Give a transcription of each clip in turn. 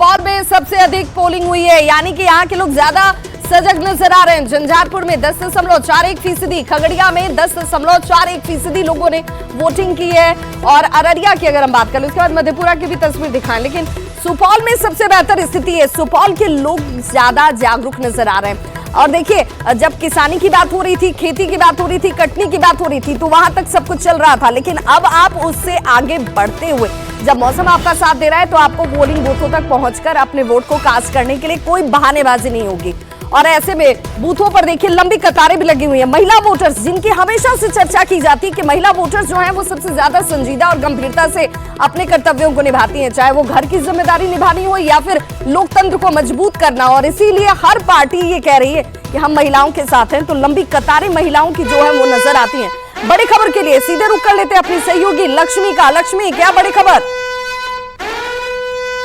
सुपौल में सबसे अधिक पोलिंग हुई है, यानी कि यहाँ के लोग ज्यादा सजग नजर आ रहे हैं। झंझारपुर में 10.41%, खगड़िया में 10.41% लोगों ने वोटिंग की है। और अररिया की अगर हम बात करें, उसके बाद मधेपुरा की भी तस्वीर दिखाएं, लेकिन सुपौल में सबसे बेहतर स्थिति है। सुपौल के लोग ज्यादा जागरूक नजर आ रहे हैं। और देखिए, जब किसानी की बात हो रही थी, खेती की बात हो रही थी, कटनी की बात हो रही थी, तो वहां तक सब कुछ चल रहा था, लेकिन अब आप उससे आगे बढ़ते हुए जब मौसम आपका साथ दे रहा है तो आपको पोलिंग बूथों तक पहुंचकर अपने वोट को कास्ट करने के लिए कोई बहानेबाजी नहीं होगी। और ऐसे में बूथों पर देखिए लंबी कतारें भी लगी हुई हैं। महिला वोटर्स, जिनकी हमेशा से चर्चा की जाती है कि महिला वोटर्स जो हैं वो सबसे ज्यादा संजीदा और गंभीरता से अपने कर्तव्यों को निभाती हैं, चाहे वो घर की जिम्मेदारी निभानी हो या फिर लोकतंत्र को मजबूत करना। और इसीलिए हर पार्टी ये कह रही है कि हम महिलाओं के साथ हैं, तो लंबी कतारें महिलाओं की जो है वो नजर आती हैं। बड़ी खबर के लिए सीधे रुख कर लेते हैं अपनी सहयोगी लक्ष्मी का। लक्ष्मी, क्या बड़ी खबर?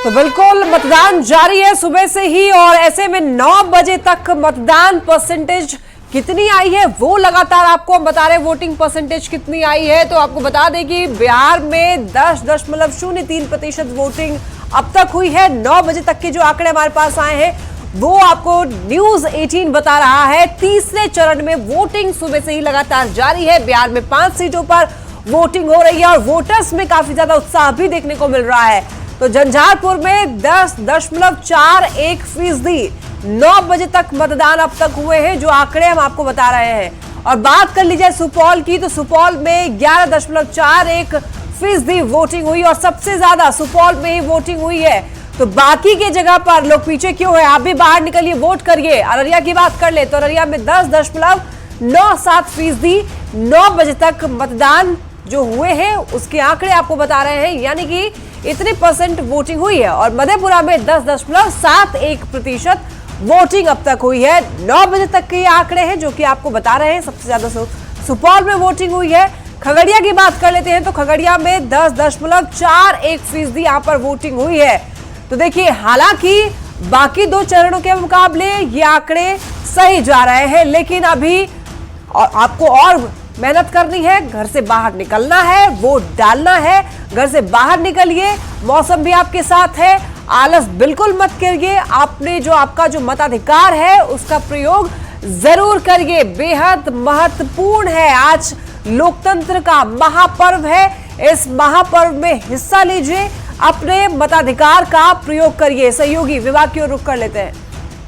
तो बिल्कुल मतदान जारी है सुबह से ही, और ऐसे में 9 बजे तक मतदान परसेंटेज कितनी आई है वो लगातार आपको हम बता रहे हैं। वोटिंग परसेंटेज कितनी आई है तो आपको बता दें कि बिहार में 10.03% वोटिंग अब तक हुई है। 9 बजे तक के जो आंकड़े हमारे पास आए हैं वो आपको न्यूज 18 बता रहा है। तीसरे चरण में वोटिंग सुबह से ही लगातार जारी है। बिहार में 5 सीटों पर वोटिंग हो रही है और वोटर्स में काफी ज्यादा उत्साह भी देखने को मिल रहा है। तो झंझारपुर में 10.41%, 9 बजे तक मतदान अब तक हुए हैं, जो आंकड़े हम आपको बता रहे हैं। और बात कर ली जाए सुपौल की, तो सुपौल में 11.41% वोटिंग हुई और सबसे ज्यादा सुपौल में ही वोटिंग हुई है। तो बाकी के जगह पर लोग पीछे क्यों है? आप भी बाहर निकलिए, वोट करिए। अररिया की बात कर ले तो अररिया में 10.97%, 9 बजे तक मतदान जो हुए हैं उसके आंकड़े आपको बता रहे हैं, यानी कि इतने परसेंट वोटिंग हुई है। और मधेपुरा में 10.71% वोटिंग अब तक हुई है। 9 बजे तक के आंकड़े हैं जो कि आपको बता रहे हैं। सबसे ज्यादा सुपौल में वोटिंग हुई है। खगड़िया की बात कर लेते हैं तो खगड़िया में 10.41% यहाँ पर वोटिंग हुई है। तो देखिए, हालांकि बाकी 2 चरणों के मुकाबले ये आंकड़े सही जा रहे हैं, लेकिन अभी आपको और मेहनत करनी है, घर से बाहर निकलना है, वोट डालना है। घर से बाहर निकलिए, मौसम भी आपके साथ है, आलस बिल्कुल मत करिए। आपने जो आपका जो मताधिकार है उसका प्रयोग जरूर करिए, बेहद महत्वपूर्ण है। आज लोकतंत्र का महापर्व है, इस महापर्व में हिस्सा लीजिए, अपने मताधिकार का प्रयोग करिए। सहयोगी विभाग की ओर रुख कर लेते हैं।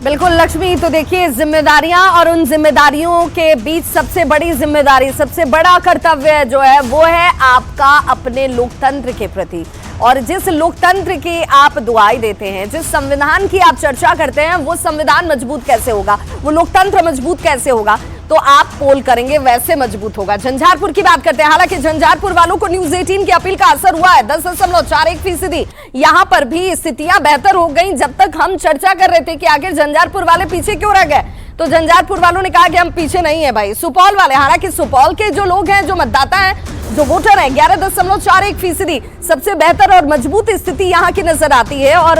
बिल्कुल लक्ष्मी, तो देखिए जिम्मेदारियां और उन जिम्मेदारियों के बीच सबसे बड़ी जिम्मेदारी, सबसे बड़ा कर्तव्य जो है वो है आपका अपने लोकतंत्र के प्रति। और जिस लोकतंत्र की आप दुआई देते हैं, जिस संविधान की आप चर्चा करते हैं, वो संविधान मजबूत कैसे होगा, वो लोकतंत्र मजबूत कैसे होगा, तो आप पोल करेंगे वैसे मजबूत होगा। झंझारपुर की बात करते हैं। हालांकि झंझारपुर वालों को न्यूज 18 की अपील का असर हुआ है। 10.41%, यहां पर भी स्थितियां बेहतर हो गई। जब तक हम चर्चा कर रहे थे कि आखिर झंझारपुर वाले पीछे क्यों रह गए, तो झंझारपुर वालों ने कहा कि हम पीछे नहीं है भाई, सुपौल वाले। हालांकि सुपौल के जो लोग हैं, जो मतदाता हैं, जो वोटर हैं, 11.41%, सबसे बेहतर और मजबूत स्थिति यहाँ की नजर आती है। और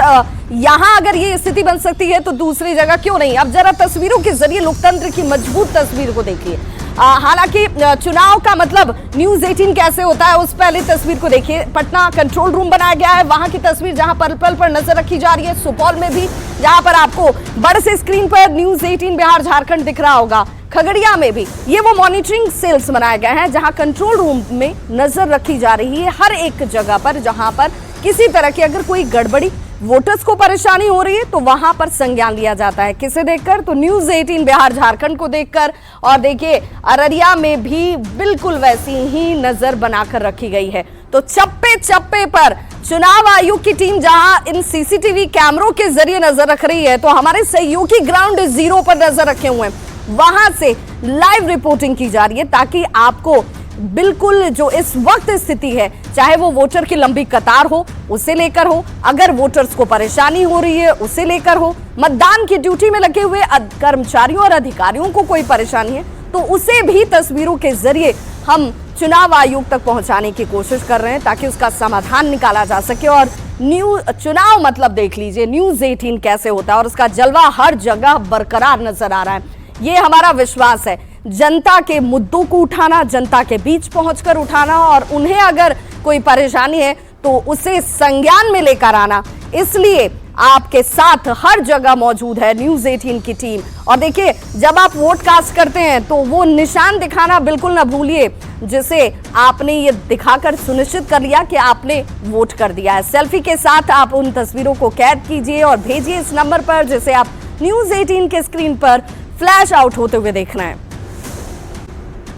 यहाँ अगर ये स्थिति बन सकती है तो दूसरी जगह क्यों नहीं। अब जरा तस्वीरों के जरिए लोकतंत्र की मजबूत तस्वीर को देखिए। हालांकि चुनाव का मतलब न्यूज 18 कैसे होता है, उस पहले तस्वीर को देखिए। पटना कंट्रोल रूम बनाया गया है, वहां की तस्वीर जहां पल पल पर नजर रखी जा रही है। सुपौल में भी, जहां पर आपको बड़े से स्क्रीन पर न्यूज 18 बिहार झारखंड दिख रहा होगा। खगड़िया में भी ये वो मॉनिटरिंग सेल्स बनाए गए हैं जहां कंट्रोल रूम में नजर रखी जा रही है हर एक जगह पर, जहां पर किसी तरह की अगर कोई गड़बड़ी, वोटर्स को परेशानी हो रही है तो वहां पर संज्ञान लिया जाता है। किसे देखकर? तो न्यूज 18 बिहार झारखंड को देखकर। और देखिए, अररिया में भी बिल्कुल वैसी ही नजर बनाकर रखी गई है। तो चप्पे चप्पे पर चुनाव आयोग की टीम जहां इन सीसीटीवी कैमरों के जरिए नजर रख रही है, तो हमारे सहयोगी ग्राउंड जीरो पर नजर रखे हुए हैं, वहां से लाइव रिपोर्टिंग की जा रही है, ताकि आपको बिल्कुल जो इस वक्त स्थिति है, चाहे वो वोटर की लंबी कतार हो उसे लेकर हो, अगर वोटर्स को परेशानी हो रही है उसे लेकर हो, मतदान की ड्यूटी में लगे हुए कर्मचारियों और अधिकारियों को कोई परेशानी है तो उसे भी तस्वीरों के जरिए हम चुनाव आयोग तक पहुंचाने की कोशिश कर रहे हैं, ताकि उसका समाधान निकाला जा सके। और चुनाव मतलब देख लीजिए न्यूज 18 कैसे होता है, और उसका जलवा हर जगह बरकरार नजर आ रहा है। ये हमारा विश्वास है, जनता के मुद्दों को उठाना, जनता के बीच पहुंचकर उठाना, और उन्हें अगर कोई परेशानी है तो उसे संज्ञान में लेकर आना। इसलिए आपके साथ हर जगह मौजूद है न्यूज़ 18 की टीम। और देखिए, जब आप वोट कास्ट करते हैं तो वो निशान दिखाना बिल्कुल ना भूलिए, जिसे आपने ये दिखाकर सुनिश्चित कर लिया कि आपने वोट कर दिया है। सेल्फी के साथ आप उन तस्वीरों को कैद कीजिए और भेजिए इस नंबर पर, जिसे आप न्यूज़ 18 के स्क्रीन पर फ्लैश आउट होते हुए देख रहे हैं।